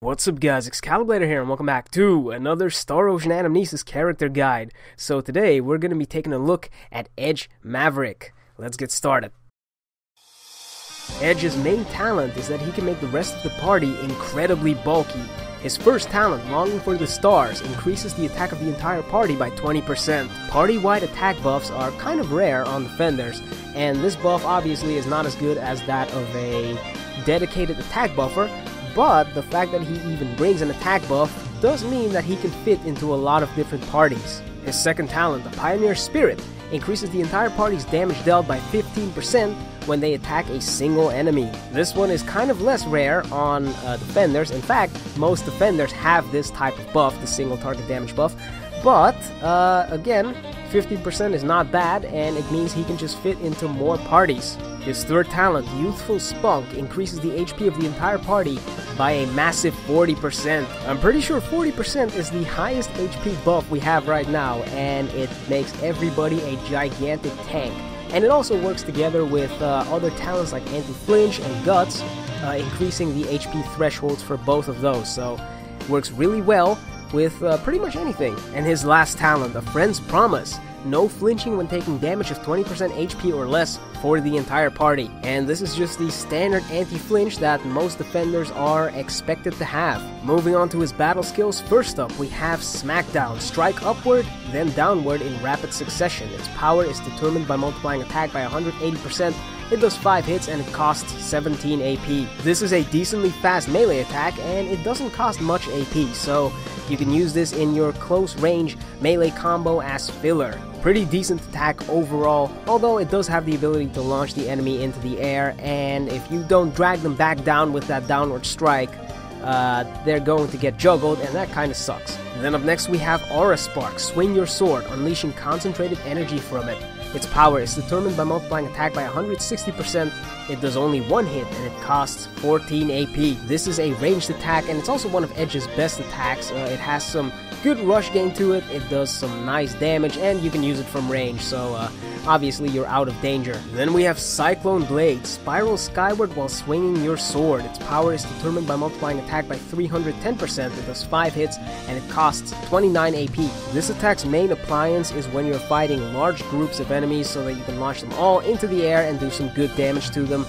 What's up guys, Excalibur here and welcome back to another Star Ocean Anamnesis character guide. So today we're going to be taking a look at Edge Maverick. Let's get started. Edge's main talent is that he can make the rest of the party incredibly bulky. His first talent, Longing for the Stars, increases the attack of the entire party by 20%. Party-wide attack buffs are kind of rare on defenders, and this buff obviously is not as good as that of a dedicated attack buffer, but the fact that he even brings an attack buff does mean that he can fit into a lot of different parties. His second talent, the Pioneer Spirit, increases the entire party's damage dealt by 15% when they attack a single enemy. This one is kind of less rare on defenders. In fact, most defenders have this type of buff, the single target damage buff. But, again, 15% is not bad, and it means he can just fit into more parties. His third talent, Youthful Spunk, increases the HP of the entire party by a massive 40%. I'm pretty sure 40% is the highest HP buff we have right now, and it makes everybody a gigantic tank. And it also works together with other talents like Anti-Flinch and Guts, increasing the HP thresholds for both of those, so it works really well with pretty much anything. And his last talent, A Friend's Promise, no flinching when taking damage of 20% HP or less for the entire party. And this is just the standard anti-flinch that most defenders are expected to have. Moving on to his battle skills, first up we have Smackdown. Strike upward, then downward in rapid succession. Its power is determined by multiplying attack by 180%. It does 5 hits and it costs 17 AP. This is a decently fast melee attack and it doesn't cost much AP, so you can use this in your close range melee combo as filler. Pretty decent attack overall, although it does have the ability to launch the enemy into the air, and if you don't drag them back down with that downward strike, they're going to get juggled, and that kind of sucks. Then up next we have Aura Spark. Swing your sword, unleashing concentrated energy from it. Its power is determined by multiplying attack by 160%. It does only 1 hit and it costs 14 AP. This is a ranged attack and it's also one of Edge's best attacks. It has some good rush gain to it, it does some nice damage, and you can use it from range, so obviously you're out of danger. Then we have Cyclone Blades. Spiral skyward while swinging your sword. Its power is determined by multiplying attack by 310%. It does 5 hits and it costs 29 AP. This attack's main appliance is when you're fighting large groups of enemies so that you can launch them all into the air and do some good damage to them.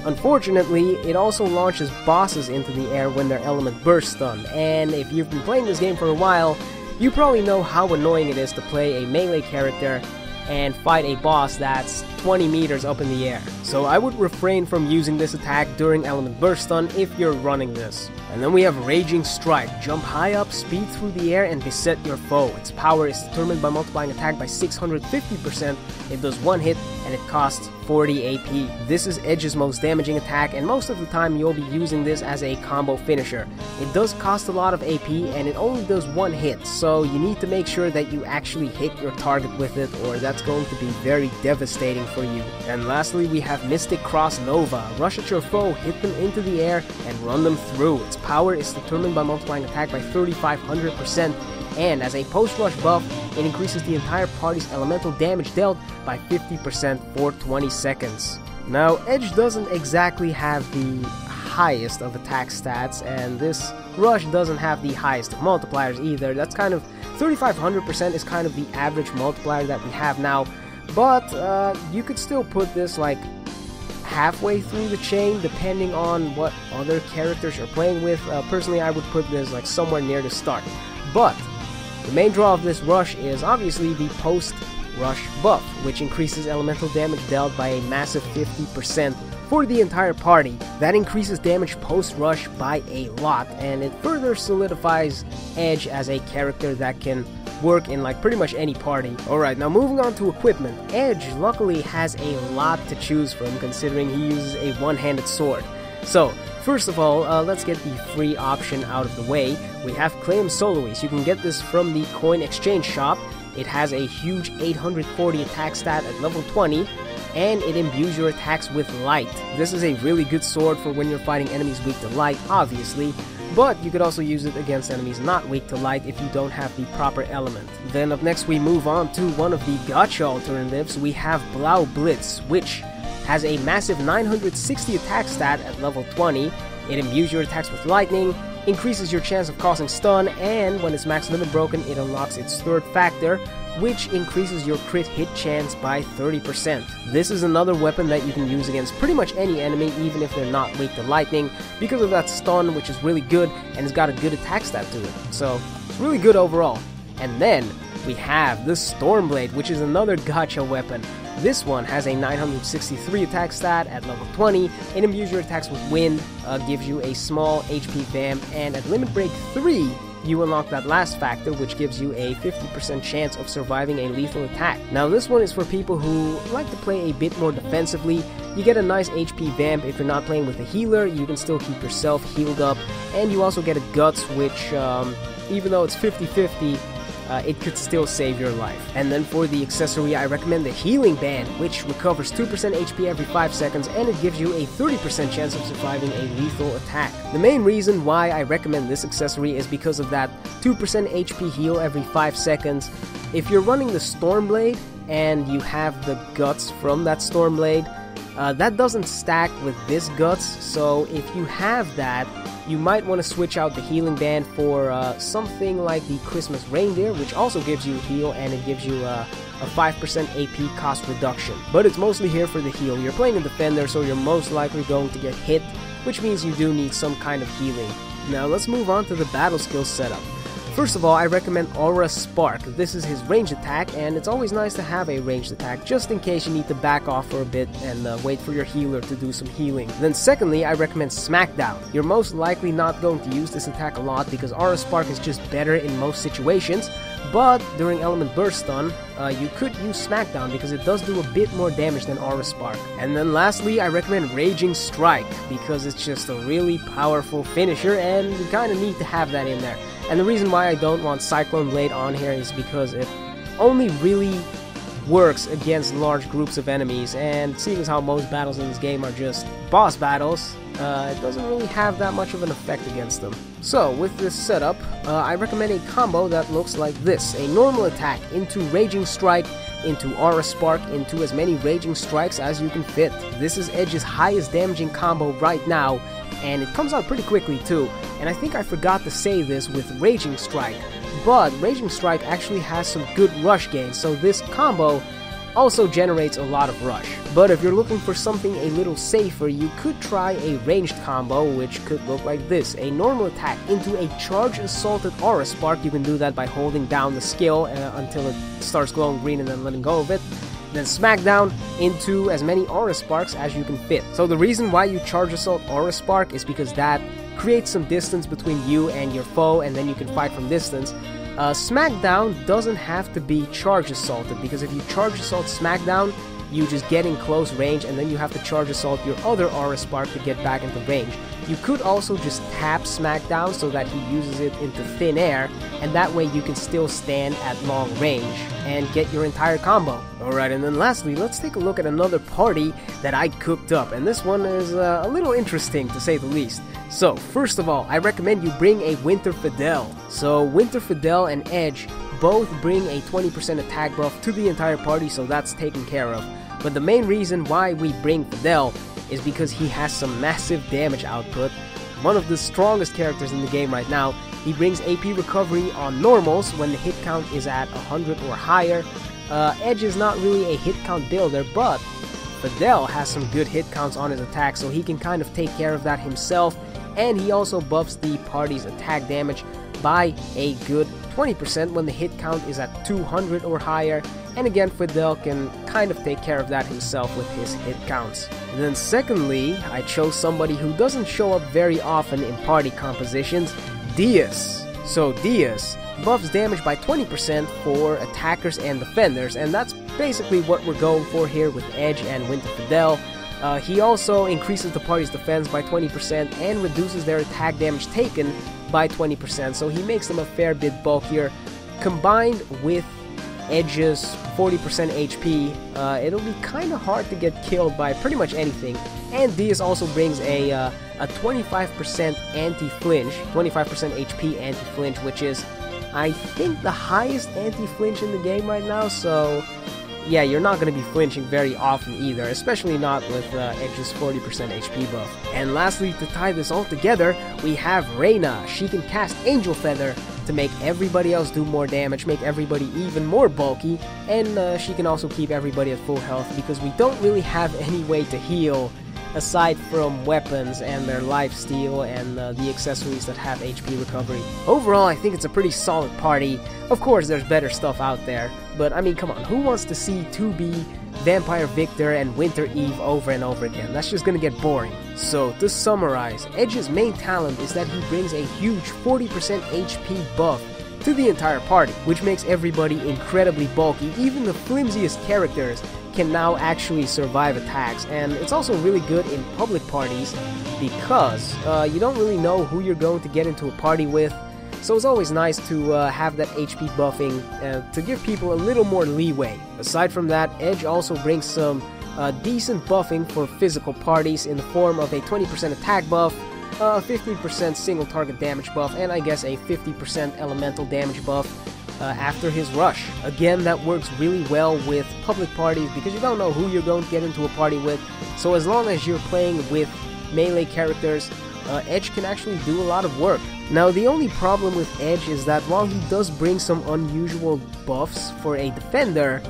Unfortunately, it also launches bosses into the air when their element burst stun, and if you've been playing this game for a while, you probably know how annoying it is to play a melee character and fight a boss that's 20 meters up in the air. So I would refrain from using this attack during element burst stun if you're running this. And then we have Raging Strike. Jump high up, speed through the air, and beset your foe. Its power is determined by multiplying attack by 650%. It does 1 hit and it costs 40 AP. This is Edge's most damaging attack, and most of the time you'll be using this as a combo finisher. It does cost a lot of AP and it only does 1 hit, so you need to make sure that you actually hit your target with it, or that's going to be very devastating for you. And lastly we have Mystic Cross Nova. Rush at your foe, hit them into the air, and run them through. Its power is determined by multiplying attack by 3500%, and as a post-rush buff, it increases the entire party's elemental damage dealt by 50% for 20 seconds. Now, Edge doesn't exactly have the highest of attack stats, and this rush doesn't have the highest of multipliers either. That's kind of 3500% is kind of the average multiplier that we have now, but you could still put this like halfway through the chain depending on what other characters you're playing with. Personally, I would put this like somewhere near the start. But the main draw of this rush is obviously the post-rush buff, which increases elemental damage dealt by a massive 50% for the entire party. That increases damage post-rush by a lot, and it further solidifies Edge as a character that can work in like pretty much any party. Alright, now moving on to equipment. Edge luckily has a lot to choose from considering he uses a one-handed sword. So, first of all, let's get the free option out of the way. We have Claim Soloist. You can get this from the coin exchange shop. It has a huge 840 attack stat at level 20, and it imbues your attacks with light. This is a really good sword for when you're fighting enemies weak to light, obviously, but you could also use it against enemies not weak to light if you don't have the proper element. Then up next we move on to one of the gacha alternatives. We have Blau Blitz, which has a massive 960 attack stat at level 20. It imbues your attacks with lightning, increases your chance of causing stun, and when it's max limit broken, it unlocks its third factor, which increases your crit hit chance by 30%. This is another weapon that you can use against pretty much any enemy, even if they're not weak to lightning, because of that stun, which is really good, and it's got a good attack stat to it. So, it's really good overall. And then, we have the Storm Blade, which is another gacha weapon. This one has a 963 attack stat at level 20, it imbues your attacks with wind, gives you a small HP vamp, and at limit break 3, you unlock that last factor, which gives you a 50% chance of surviving a lethal attack. Now this one is for people who like to play a bit more defensively. You get a nice HP vamp if you're not playing with a healer, you can still keep yourself healed up, and you also get a Guts, which even though it's 50-50, it could still save your life. And then for the accessory, I recommend the Healing Band, which recovers 2% HP every 5 seconds, and it gives you a 30% chance of surviving a lethal attack. The main reason why I recommend this accessory is because of that 2% HP heal every 5 seconds. If you're running the Storm Blade, and you have the Guts from that Storm Blade, that doesn't stack with this Guts, so if you have that, you might want to switch out the Healing Band for something like the Christmas Reindeer, which also gives you a heal, and it gives you a 5% AP cost reduction. But it's mostly here for the heal. You're playing a defender, so you're most likely going to get hit, which means you do need some kind of healing. Now let's move on to the battle skill setup. First of all, I recommend Aura Spark. This is his ranged attack, and it's always nice to have a ranged attack, just in case you need to back off for a bit and wait for your healer to do some healing. Then secondly, I recommend Smackdown. You're most likely not going to use this attack a lot, because Aura Spark is just better in most situations, but during Element Burst Stun, you could use Smackdown because it does do a bit more damage than Aura Spark. And then lastly, I recommend Raging Strike, because it's just a really powerful finisher, and you kind of need to have that in there. And the reason why I don't want Cyclone Blade on here is because it only really works against large groups of enemies, and seeing as how most battles in this game are just boss battles, it doesn't really have that much of an effect against them. So, with this setup, I recommend a combo that looks like this. A normal attack into Raging Strike, into Aura Spark, into as many Raging Strikes as you can fit. This is Edge's highest damaging combo right now, and it comes out pretty quickly too. And I think I forgot to say this with Raging Strike, but Raging Strike actually has some good rush gains, so this combo also generates a lot of rush. But if you're looking for something a little safer, you could try a ranged combo, which could look like this. A normal attack into a Charge Assaulted Aura Spark. You can do that by holding down the skill until it starts glowing green and then letting go of it. Then Smackdown into as many Aura Sparks as you can fit. So the reason why you Charge Assault Aura Spark is because that creates some distance between you and your foe, and then you can fight from distance. Smackdown doesn't have to be Charge Assaulted, because if you Charge Assault Smackdown, you just get in close range, and then you have to Charge Assault your other Aura Spark to get back into range. You could also just tap Smackdown so that he uses it into thin air, and that way you can still stand at long range and get your entire combo. Alright, and then lastly, let's take a look at another party that I cooked up, and this one is a little interesting to say the least. So, first of all, I recommend you bring a Winter Fidel. So, Winter Fidel and Edge both bring a 20% attack buff to the entire party, so that's taken care of. But the main reason why we bring Fidel is because he has some massive damage output. One of the strongest characters in the game right now. He brings AP recovery on normals when the hit count is at 100 or higher. Edge is not really a hit count builder, but Fidel has some good hit counts on his attack, so he can kind of take care of that himself. And he also buffs the party's attack damage by a good 20% when the hit count is at 200 or higher, and again Fidel can kind of take care of that himself with his hit counts. And then secondly, I chose somebody who doesn't show up very often in party compositions, Diaz. So Diaz buffs damage by 20% for attackers and defenders, and that's basically what we're going for here with Edge and Winter Fidel. He also increases the party's defense by 20% and reduces their attack damage taken by 20%, so he makes them a fair bit bulkier. Combined with Edge's 40% HP, it'll be kind of hard to get killed by pretty much anything. And Diaz also brings a 25% anti-flinch, 25% HP anti-flinch, which is, I think, the highest anti-flinch in the game right now, so yeah, you're not going to be flinching very often either, especially not with Edge's 40% HP buff. And lastly, to tie this all together, we have Reyna. She can cast Angel Feather to make everybody else do more damage, make everybody even more bulky, and she can also keep everybody at full health because we don't really have any way to heal aside from weapons and their lifesteal and the accessories that have HP recovery. Overall, I think it's a pretty solid party. Of course, there's better stuff out there, but I mean, come on, who wants to see 2B, Vampire Victor, and Winter Eve over and over again? That's just gonna get boring. So, to summarize, Edge's main talent is that he brings a huge 40% HP buff to the entire party, which makes everybody incredibly bulky. Even the flimsiest characters can now actually survive attacks, and it's also really good in public parties because you don't really know who you're going to get into a party with, so it's always nice to have that HP buffing to give people a little more leeway. Aside from that, Edge also brings some decent buffing for physical parties in the form of a 20% attack buff, 15% single target damage buff, and I guess a 50% elemental damage buff after his rush. Again, that works really well with public parties because you don't know who you're going to get into a party with, so as long as you're playing with melee characters, Edge can actually do a lot of work. Now, the only problem with Edge is that while he does bring some unusual buffs for a defender,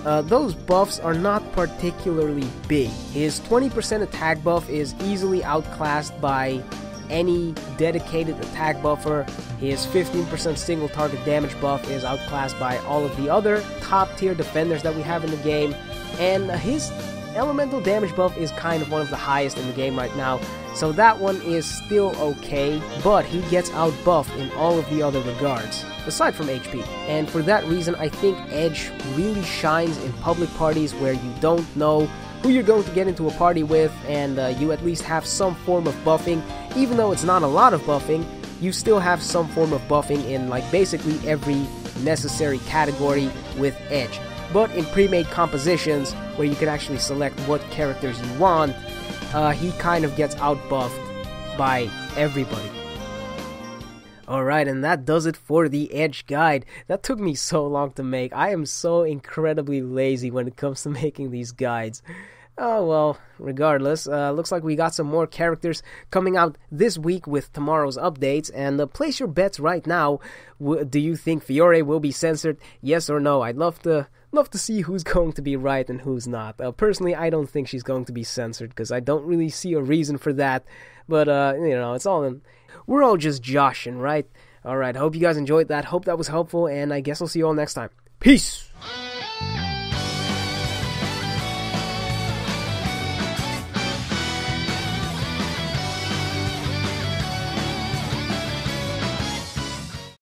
those buffs are not particularly big. His 20% attack buff is easily outclassed by any dedicated attack buffer. His 15% single target damage buff is outclassed by all of the other top tier defenders that we have in the game, and his elemental damage buff is kind of one of the highest in the game right now, so that one is still okay, but he gets out buffed in all of the other regards, aside from HP. And for that reason, I think Edge really shines in public parties where you don't know who you're going to get into a party with, and you at least have some form of buffing. Even though it's not a lot of buffing, you still have some form of buffing in like basically every necessary category with Edge. But in pre-made compositions, where you can actually select what characters you want, he kind of gets out-buffed by everybody. Alright, and that does it for the Edge guide. That took me so long to make. I am so incredibly lazy when it comes to making these guides. Oh well, regardless, looks like we got some more characters coming out this week with tomorrow's updates, and place your bets right now. Do you think Fiore will be censored? Yes or no? I'd love to see who's going to be right and who's not. Personally, I don't think she's going to be censored, because I don't really see a reason for that, but, you know, we're all just joshing, right? Alright, hope you guys enjoyed that, hope that was helpful, and I guess I'll see you all next time. Peace!